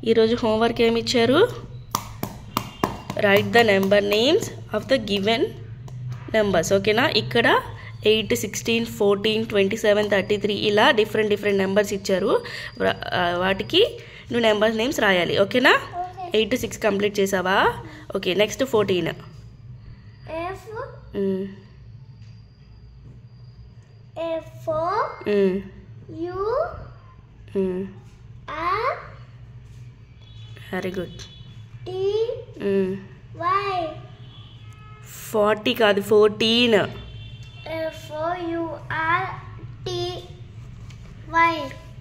ఈరోజు హోంవర్క్ ఏమి ఇచ్చారు? Right the number names of the given numbers. ఓకేనా? ఇక్కడ 8, 16, 14, 27, 33 ఇలా డిఫరెంట్ నెంబర్స్ ఇచ్చారు. వాటికి నువ్వు నెంబర్స్ నేమ్స్ రాయాలి. ఓకేనా? 8 to 6 కంప్లీట్ చేసావా? Okay, next 14. Very good. 40 కాదు, 14.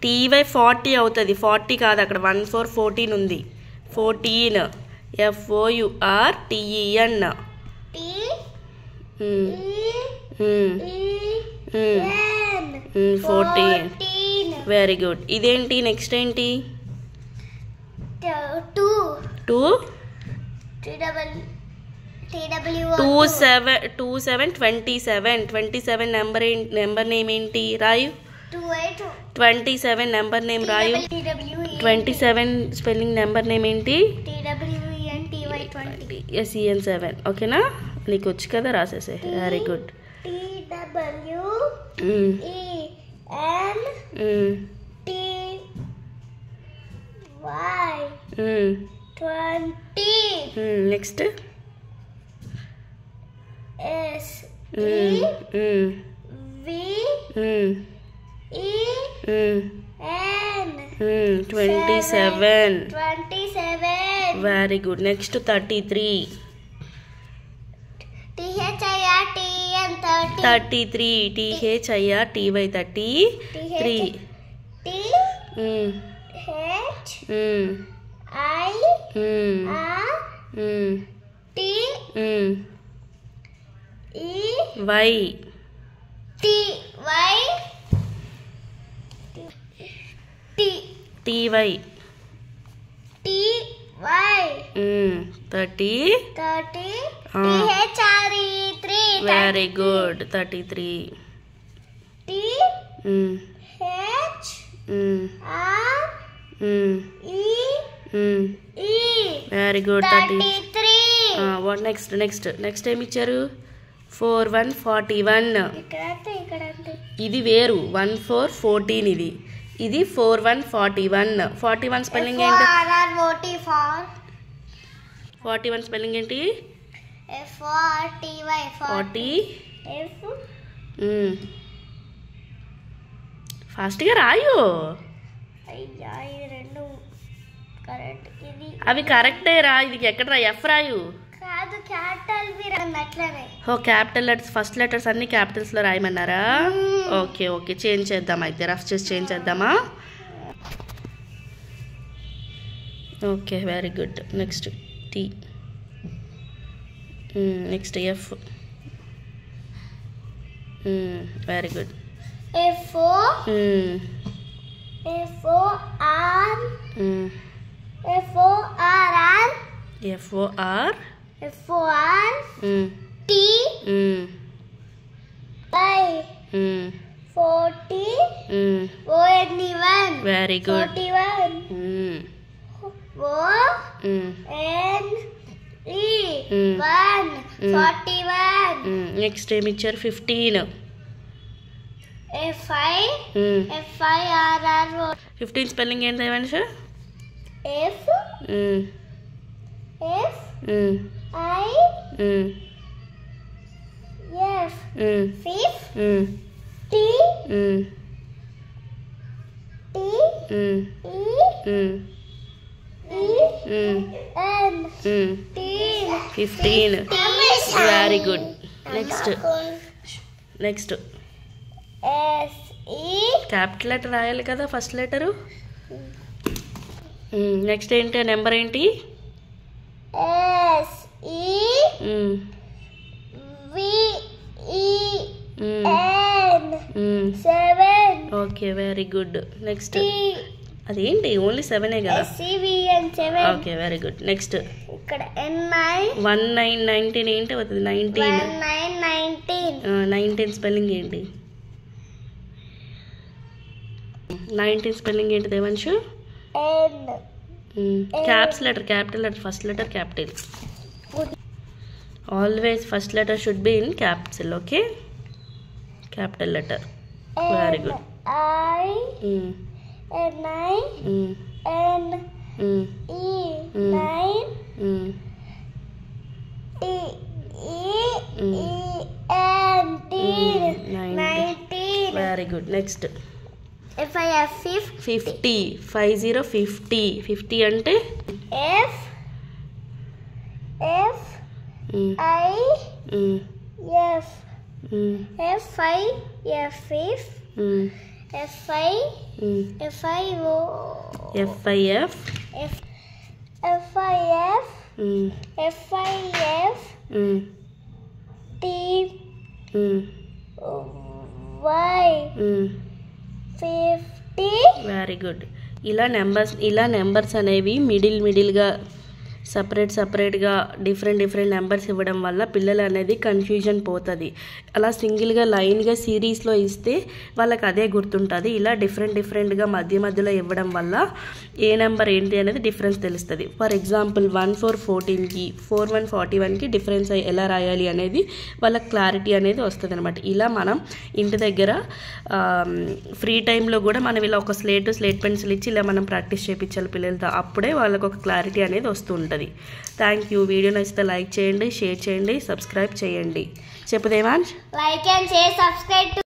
TY 40 అవుతుంది. 40 కాదు, అక్కడ 1 4 14 ఉంది. 14 FOURTEN. 14. Very good. ఇదేంటి? నెక్స్ట్ ఏంటి? 27 నెంబర్ నేమ్ ఏంటి? రాయు. 27 నెంబర్ నేమ్ రాయు. 27 స్పెల్లింగ్ నెంబర్ నేమ్ ఏంటి? SEN7. ఓకేనా? నీకు వచ్చు కదా, రాసేసే. Very good. Next SEN 27. Very good. Next 33. 33 THIRTY 33. TY 30. Very good. 33. Very good. 33. What next? Next ఏమి ఇచ్చారు? 4 1 41. ఇది వేరు. 1 4 14 ఇది. ఇది 4 1 41. 41 స్పెల్లింగ్ ఏంటి? 41 స్పెల్లింగ్ ఏంటి? FORTY. ఫాస్ట్గా రాయు. అవి కరెక్టే రా. ఇది ఎక్కడ రా? F రాయు. క్యాపిటల్ లెటర్స్, ఫస్ట్ లెటర్స్ అన్ని క్యాపిటల్స్లో రాయమన్నారా? ఓకే చేంజ్ చేద్దాం అయితే. రఫ్ చేసి చేంజ్ చేద్దామా? Okay, very good. Next T. Next F. Very good. FOR. T. 40. ONE1. Very good. 41. ONE1. 41. Next ఏమి ఇచ్చారు? 15. FIRR. 15 స్పెల్లింగ్ ఏంటి మనిషి? F I F. Fifth. T N. 15. Very good. Next SE. Capital letter రాయాలి కదా, first letter. Next ఏంటి? Number ఏంటి? SEVEN. Okay, very good. Next అదేంటి? Only 7 కదా? SEVEN 7. Okay, very good. Next ఇక్కడ N9. 19 19 ఏంటి అవుతుంది? 19. 19 స్పెల్లింగ్ ఏంటి? 19 స్పెల్లింగ్ ఏంటి Devansh? Caps letter, capital letter, first letter capital. Always first letter should be in capital, okay? Capital letter. Very good. I Mm. N-I Mm. N-E 9 Mm. E-E-E-N-T 19. Very good. Next. If I have 50. 50 అంటే F Mm. I Mm. F Mm. F I F Mm. F I Mm. F I O FIF. F F I F Mm. F I F Mm. T Mm. Y Mm. 50. Very good. ఇలా numbers అనేవి మిడిల్గా సపరేట్గా different numbers ఇవ్వడం వల్ల పిల్లలు అనేది confusion పోతుంది. అలా సింగిల్గా లైన్గా సిరీస్లో ఇస్తే వాళ్ళకి అదే గుర్తుంటుంది. ఇలా డిఫరెంట్గా మధ్యలో ఇవ్వడం వల్ల ఏ నెంబర్ ఏంటి అనేది డిఫరెన్స్ తెలుస్తుంది. ఫర్ ఎగ్జాంపుల్ 1414కి 4141కి డిఫరెన్స్ ఎలా రాయాలి అనేది వాళ్ళకి క్లారిటీ అనేది వస్తుంది అనమాట. ఇలా మనం ఇంటి దగ్గర ఫ్రీ టైంలో కూడా మనం ఇలా ఒక స్లేట్ పెన్సిల్ ఇచ్చి ఇలా మనం ప్రాక్టీస్ చేయించాలి పిల్లలతో. అప్పుడే వాళ్ళకు ఒక క్లారిటీ అనేది వస్తుంది. Thank you. వీడియో నచ్చితే లైక్ చేయండి, షేర్ చేయండి, సబ్స్క్రైబ్ చేయండి. చెప్పు Devansh. Like and share, subscribe to